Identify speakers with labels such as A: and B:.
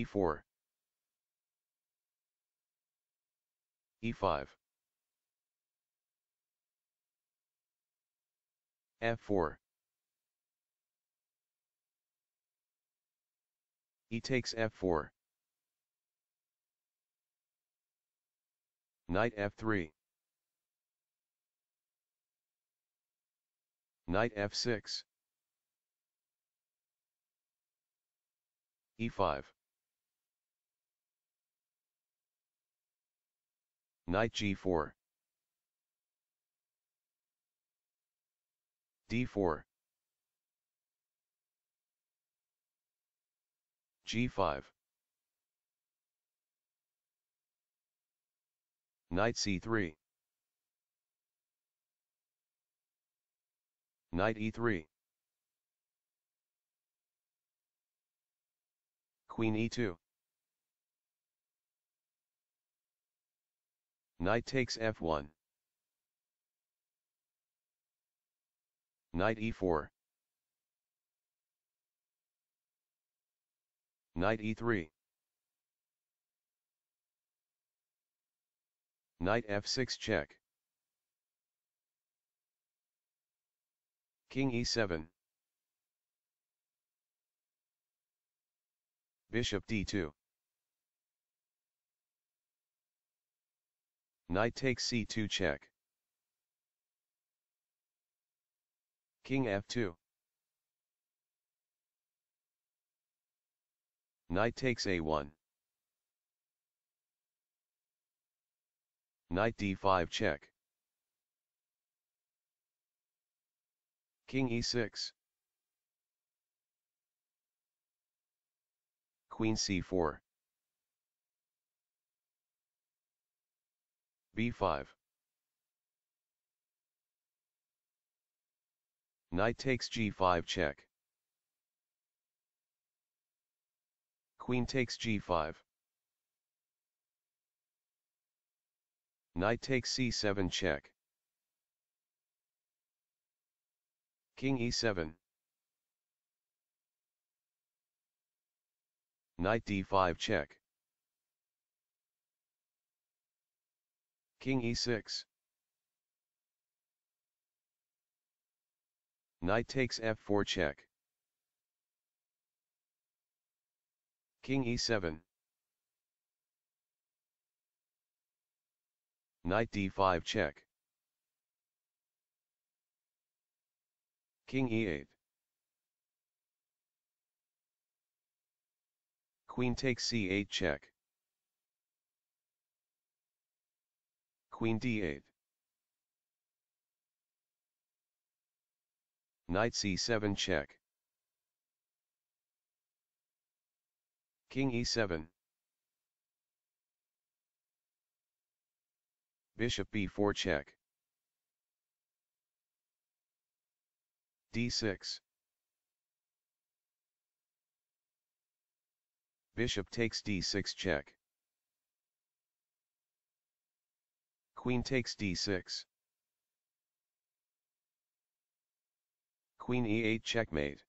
A: e4, e5, f4, e takes f4, knight f3, knight f6, e5, knight g4, d4, g5, knight c3, knight e3, queen e2, knight takes f1, knight e4, knight e3, knight f6 check, king e7, bishop d2, knight takes c2 check, king f2, knight takes a1, knight d5 check, king e6, queen c4, b5, knight takes g5 check, queen takes g5, knight takes c7 check, king e7, knight d5 check, king e6, knight takes f4 check, king e7, knight d5 check, king e8, queen takes c8 check, queen d8, knight c7 check, king e7, bishop b4 check, d6, bishop takes d6 check, queen takes d6, queen e8 checkmate,